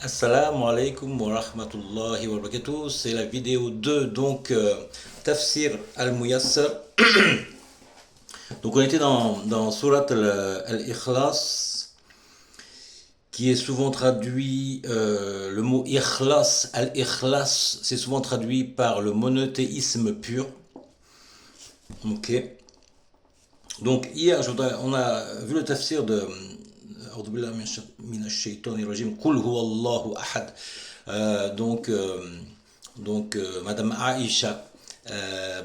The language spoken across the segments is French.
Assalamu alaikum wa rahmatullahi wa barakatuh. C'est la vidéo 2, donc Tafsir al-Muyassar. Donc on était dans Surat al-Ikhlas, qui est souvent traduit, le mot Ikhlas, al-Ikhlas, c'est souvent traduit par le monothéisme pur. Ok. Donc hier, on a vu le tafsir de أعوذ بالله من الشيطان الرجيم قل هو الله أحد. Madame Aïcha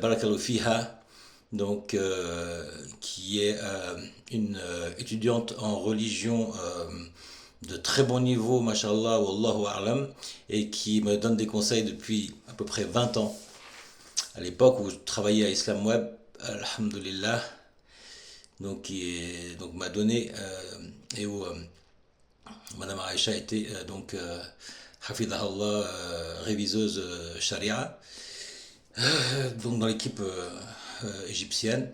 Barakallahu fiha, qui est une étudiante en religion de très bon niveau, mashallah, wallahu a'lam, et qui me donne des conseils depuis à peu près 20 ans, à l'époque où je travaillais à Islam Web, alhamdulillah. Donc m'a donné et où Madame Aïcha était Hafidahullah, réviseuse Sharia, donc dans l'équipe égyptienne.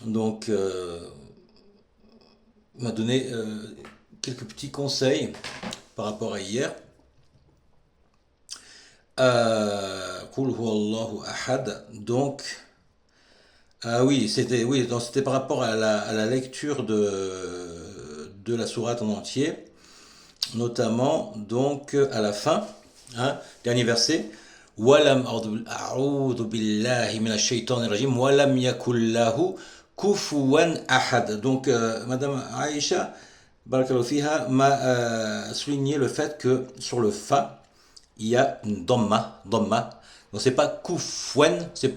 Donc m'a donné quelques petits conseils par rapport à hier. Qul huwa Allahu ahad. Donc donc c'était par rapport à la lecture de la sourate en entier, notamment donc à la fin, hein, dernier verset. Walam a'udhu billahi minash shaitanir rajim walam yakul lahu kufuwan ahad. Donc Madame Aïcha Barakallahu fiha m'a souligné le fait que sur le fa il y a une dhamma. Donc c'est pas kufwan, c'est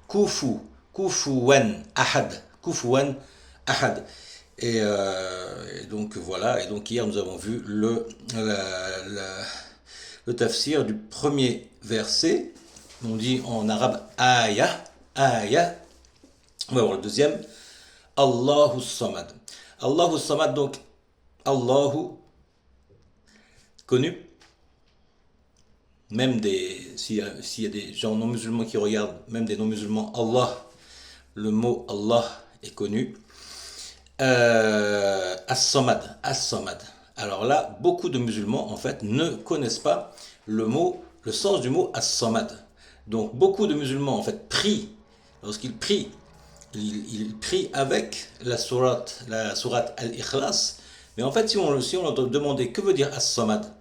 kufuwan ahad. Et donc voilà, et donc hier nous avons vu le tafsir du premier verset. On dit en arabe aya. On va voir le deuxième. Allahu samad. Allahu samad, donc Allahu connu. Même s'il y a des gens non musulmans qui regardent, même des non musulmans, Allah, le mot Allah est connu. As-Samad. Alors là, beaucoup de musulmans en fait ne connaissent pas le sens du mot As-Samad. Donc beaucoup de musulmans en fait prient. Lorsqu'ils prient, ils prient avec la sourate Al-Ikhlas. Mais en fait, si on leur demandait que veut dire As-Samad,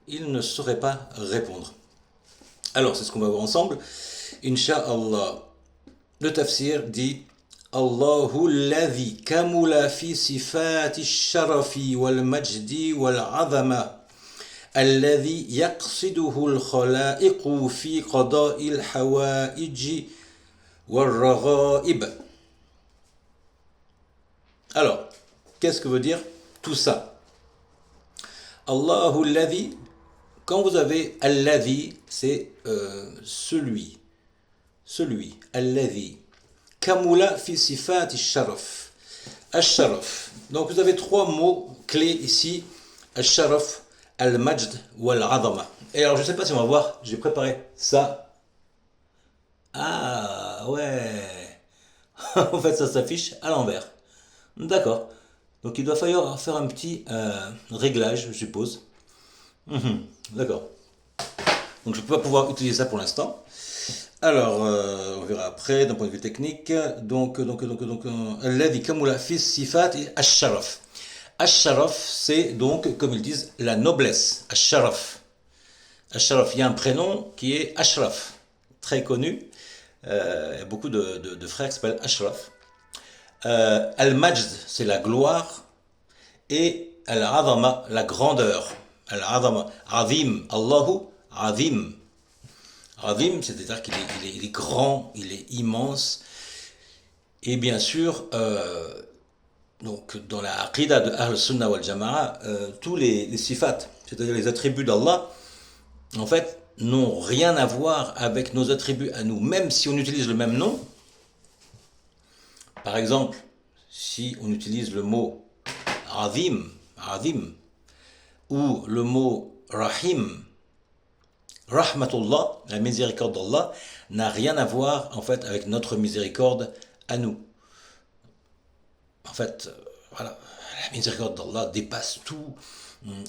ils ne sauraient pas répondre. Alors, c'est ce qu'on va voir ensemble. Inch'Allah. Le tafsir dit Allahu alladhi kamula fi sifati sharafi wal majdi wal azama alladhi yaqsiduhu al khalaiqu fi qada'i al hawaiji wal raghaib. Alors, qu'est-ce que veut dire tout ça? Allahu alladhi, quand vous avez alladhi, c'est celui, alladhi. Kamula fi sifati sharaf. Al-sharaf. Donc vous avez trois mots clés ici. Al-sharaf, al-majd ou al-azama. Et alors je ne sais pas si on va voir, j'ai préparé ça. Ah ouais. En fait ça s'affiche à l'envers. D'accord. Donc il doit falloir faire un petit réglage, je suppose. D'accord. Donc je ne peux pas pouvoir utiliser ça pour l'instant. Alors, on verra après d'un point de vue technique. Donc, alladhi kamula fi sifat ash-sharaf. Ash-sharaf, c'est donc, comme ils disent, la noblesse. Ash-sharaf. Ash-sharaf, il y a un prénom qui est Ashraf, très connu. Il y a beaucoup de frères qui s'appellent Ashraf. Al-majd, c'est la gloire. Et al-azama, la grandeur. Al-azama, azim, Allahu, azim. Azim, c'est-à-dire qu'il est grand, il est immense. Et bien sûr, donc dans la aqidah de Ahl Sunnah wal Jama'a, tous les sifat, c'est-à-dire les attributs d'Allah, en fait, n'ont rien à voir avec nos attributs à nous. Même si on utilise le même nom, par exemple, si on utilise le mot azim, ou le mot rahim, Rahmatullah, la miséricorde d'Allah, n'a rien à voir en fait avec notre miséricorde à nous. En fait, voilà, la miséricorde d'Allah dépasse tout,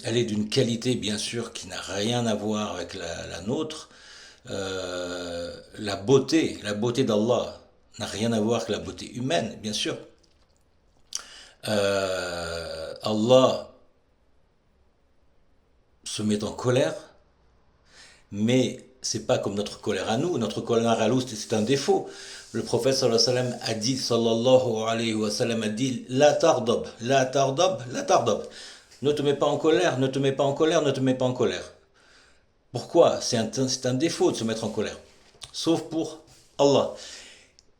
Elle est d'une qualité, bien sûr, qui n'a rien à voir avec la nôtre. La beauté d'Allah n'a rien à voir avec la beauté humaine, bien sûr. Allah se met en colère, mais c'est pas comme notre colère à nous. Notre colère à nous, c'est un défaut. Le prophète sallallahu alayhi wa sallam a dit, la tardab, la tardab, la tardab. Ne te mets pas en colère, ne te mets pas en colère, ne te mets pas en colère. Pourquoi? C'est un défaut de se mettre en colère. Sauf pour Allah.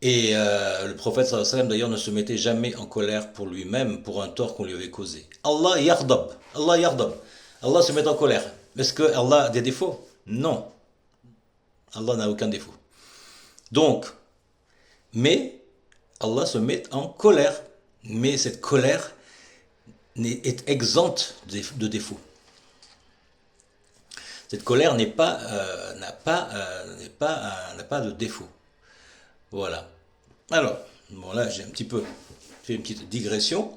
Et le prophète sallallahu alayhi wa sallam d'ailleurs ne se mettait jamais en colère pour lui-même, pour un tort qu'on lui avait causé. Allah yardab, Allah yardab. Allah se met en colère. Est-ce que Allah a des défauts? Non. Allah n'a aucun défaut. Donc, mais Allah se met en colère. Mais cette colère est exempte de défauts. Cette colère n'a pas de défaut. Voilà. Alors, bon là j'ai un petit peu fait une petite digression.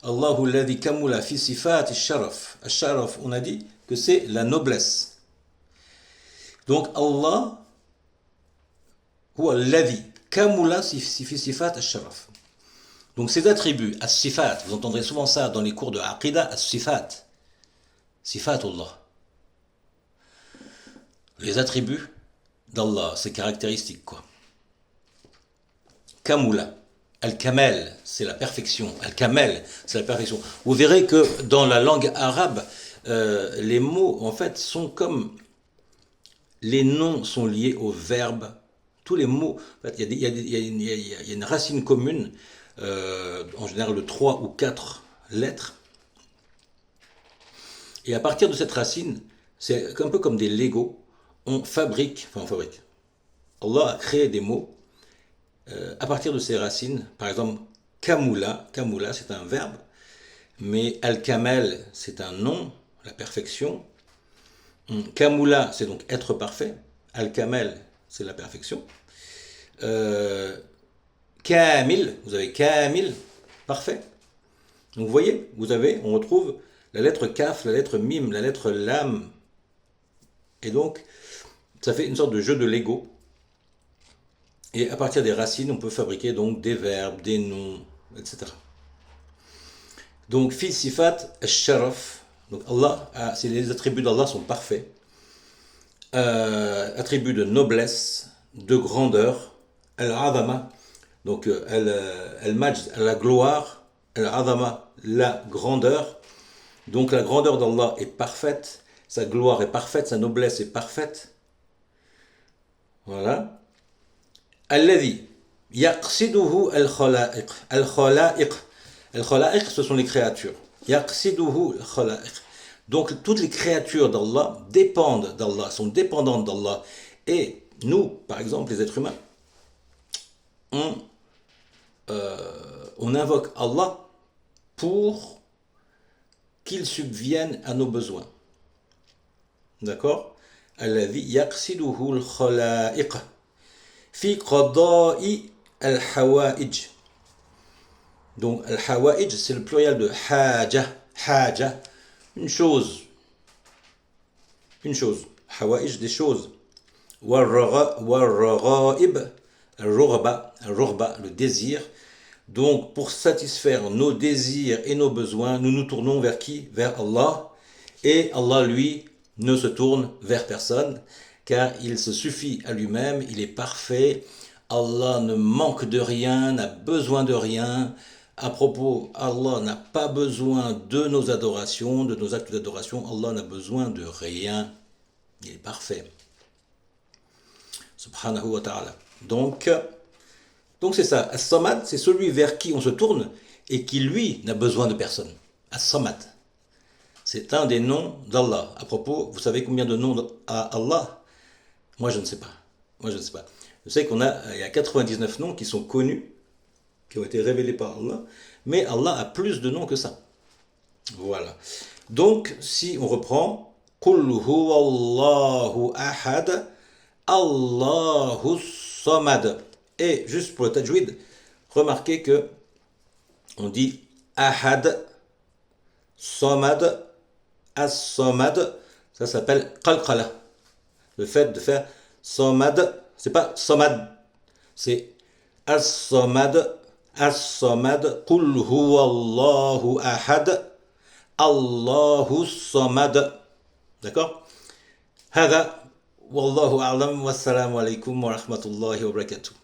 Allahu alladhi kamula fi sifat al-sharaf. Al-sharaf, on a dit que c'est la noblesse. Donc Allah huwa alladhi kamula fi sifat al-sharaf. Donc ces attributs, as-sifat, vous entendrez souvent ça dans les cours de Aqidah, as-sifat, sifatullah. Les attributs d'Allah, ses caractéristiques quoi. Kamula. Al-Kamal, c'est la perfection. Al-Kamal, c'est la perfection. Vous verrez que dans la langue arabe, les mots, en fait, sont comme... Les noms sont liés au verbe. Tous les mots, en fait, il y a une racine commune, en général de 3 ou 4 lettres. Et à partir de cette racine, c'est un peu comme des Lego. On fabrique. Allah a créé des mots à partir de ces racines. Par exemple, Kamula, Kamula c'est un verbe, mais Al-Kamal c'est un nom, la perfection. Kamula c'est donc être parfait, Al-Kamal c'est la perfection. Kamil, vous avez Kamil, parfait. Donc vous voyez, on retrouve la lettre Kaf, la lettre Mim, la lettre Lam. Et donc, ça fait une sorte de jeu de Lego. Et à partir des racines, on peut fabriquer donc des verbes, des noms, etc. Donc, fi sifat al-sharaf. Donc, Allah, les attributs d'Allah sont parfaits. Attributs de noblesse, de grandeur, al-azama. Donc, al-majd, la gloire, al-azama, la grandeur. Donc, la grandeur d'Allah est parfaite, sa gloire est parfaite, sa noblesse est parfaite. Voilà. Alladhi yaqsiduhu al-khalaiq. Al-khalaiq. Al-khalaiq, ce sont les créatures. Yaqsiduhu al-khalaiq. Donc, toutes les créatures d'Allah dépendent d'Allah, sont dépendantes d'Allah. Et nous, par exemple, les êtres humains, on invoque Allah pour qu'il subvienne à nos besoins. D'accord? Alladhi yaqsiduhu al-khalaiq. Fi qada'i al-hawaïj. Donc, al-hawaïj, c'est le pluriel de haja. Haja, une chose. Une chose. Hawaïj, des choses. War-raghaib, al-rughba, le désir. Donc, pour satisfaire nos désirs et nos besoins, nous nous tournons vers qui? Vers Allah. Et Allah, lui, ne se tourne vers personne, car il se suffit à lui-même, il est parfait. Allah ne manque de rien, n'a besoin de rien. À propos, Allah n'a pas besoin de nos adorations, de nos actes d'adoration. Allah n'a besoin de rien. Il est parfait. Subhanahu wa ta'ala. Donc c'est ça. As-Samad, c'est celui vers qui on se tourne et qui, lui, n'a besoin de personne. As-Samad. C'est un des noms d'Allah. À propos, vous savez combien de noms à Allah? Moi, je ne sais pas. Je sais il y a 99 noms qui sont connus, qui ont été révélés par Allah, mais Allah a plus de noms que ça. Voilà. Donc, si on reprend, Qul huwallahu ahad, Allahu samad. Et juste pour le tajwid, remarquez que on dit ahad, samad, As-samad, ça s'appelle qalqala. Le fait de faire samad, c'est pas samad, c'est as-samad, as-samad, qul huwallahu ahad, Allahu samad. D'accord? هذا والله أعلم والسلام عليكم ورحمة الله وبركاته.